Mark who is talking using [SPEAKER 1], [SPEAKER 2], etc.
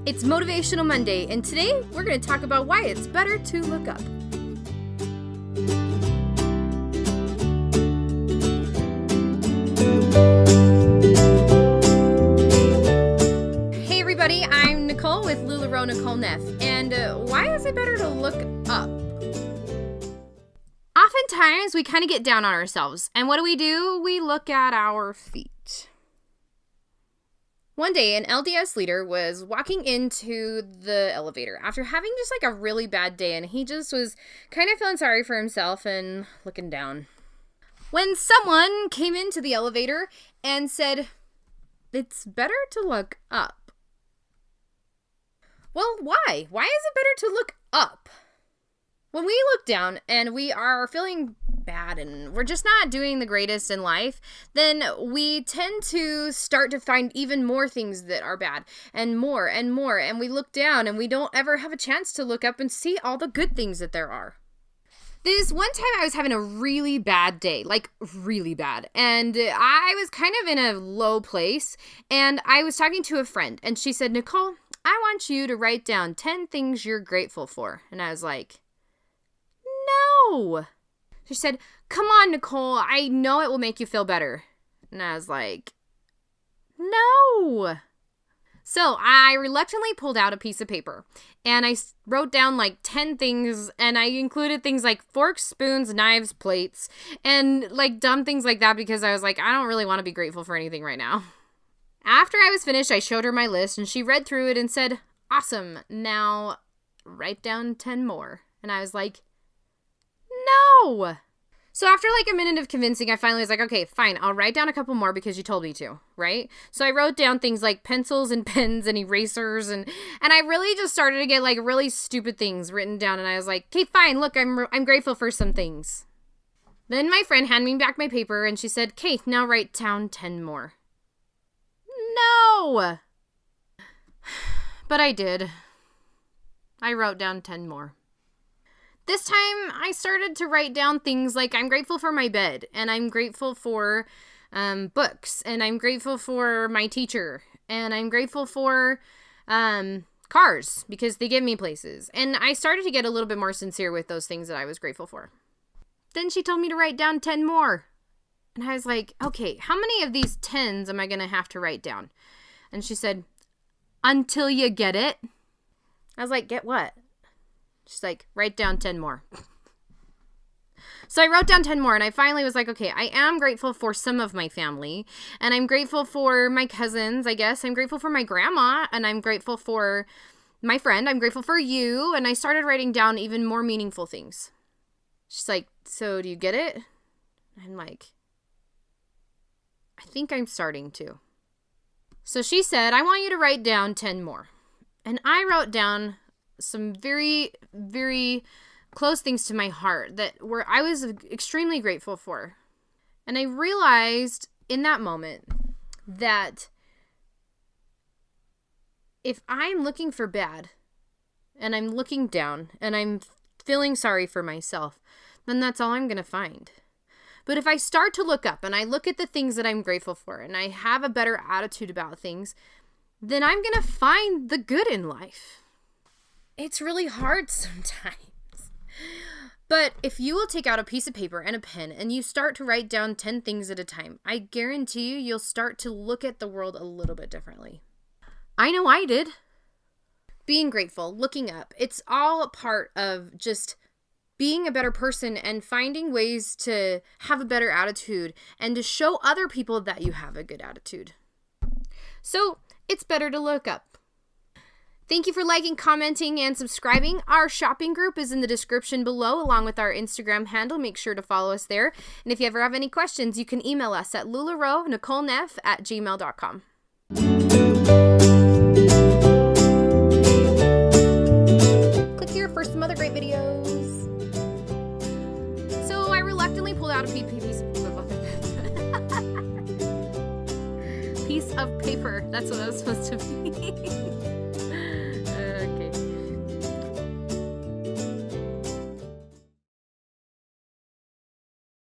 [SPEAKER 1] It's Motivational Monday, and today we're going to talk about why it's better to look up. Hey everybody, I'm Nicole with LuLaRoe Nicole Neff, and why is it better to look up? Oftentimes we kind of get down on ourselves, and what do? We look at our feet. One day, an LDS leader was walking into the elevator after having just like a really bad day, and he just was kind of feeling sorry for himself and looking down. When someone came into the elevator and said, "It's better to look up." Well, why? Why is it better to look up? When we look down and we are feeling bad and we're just not doing the greatest in life, then we tend to start to find even more things that are bad and more, and we look down and we don't ever have a chance to look up and see all the good things that there are. This one time I was having a really bad day, like really bad, and I was kind of in a low place, and I was talking to a friend, and she said, "Nicole, I want you to write down 10 things you're grateful for." And I was like, "No." She said, "Come on, Nicole, I know it will make you feel better." And I was like, "No." So I reluctantly pulled out a piece of paper and I wrote down like 10 things, and I included things like forks, spoons, knives, plates, and like dumb things like that because I was like, I don't really want to be grateful for anything right now. After I was finished, I showed her my list and she read through it and said, "Awesome, now write down 10 more." And I was like, "No." So after like a minute of convincing, I finally was like, okay, fine, I'll write down a couple more because you told me to, right? So I wrote down things like pencils and pens and erasers, and I really just started to get like really stupid things written down, and I was like, okay, fine, look, I'm grateful for some things. Then my friend handed me back my paper and she said, "Okay, now write down 10 more." No! But I did. I wrote down 10 more. This time, I started to write down things like I'm grateful for my bed, and I'm grateful for books, and I'm grateful for my teacher, and I'm grateful for cars because they get me places. And I started to get a little bit more sincere with those things that I was grateful for. Then she told me to write down 10 more. And I was like, okay, how many of these 10s am I going to have to write down? And she said, "Until you get it." I was like, "Get what?" She's like, "Write down 10 more." So I wrote down 10 more, and I finally was like, okay, I am grateful for some of my family, and I'm grateful for my cousins, I guess. I'm grateful for my grandma, and I'm grateful for my friend. I'm grateful for you. And I started writing down even more meaningful things. She's like, "So do you get it?" I'm like, I think I'm starting to. So she said, "I want you to write down 10 more. And I wrote down some very, very close things to my heart that were I was extremely grateful for. And I realized in that moment that if I'm looking for bad and I'm looking down and I'm feeling sorry for myself, then that's all I'm going to find. But if I start to look up and I look at the things that I'm grateful for and I have a better attitude about things, then I'm going to find the good in life. It's really hard sometimes. But if you will take out a piece of paper and a pen and you start to write down 10 things at a time, I guarantee you'll start to look at the world a little bit differently. I know I did. Being grateful, looking up, it's all a part of just being a better person and finding ways to have a better attitude and to show other people that you have a good attitude. So it's better to look up. Thank you for liking, commenting, and subscribing. Our shopping group is in the description below, along with our Instagram handle. Make sure to follow us there. And if you ever have any questions, you can email us at lularoenicoleneff@gmail.com. Click here for some other great videos. So I reluctantly pulled out a piece of paper. That's what it was supposed to be.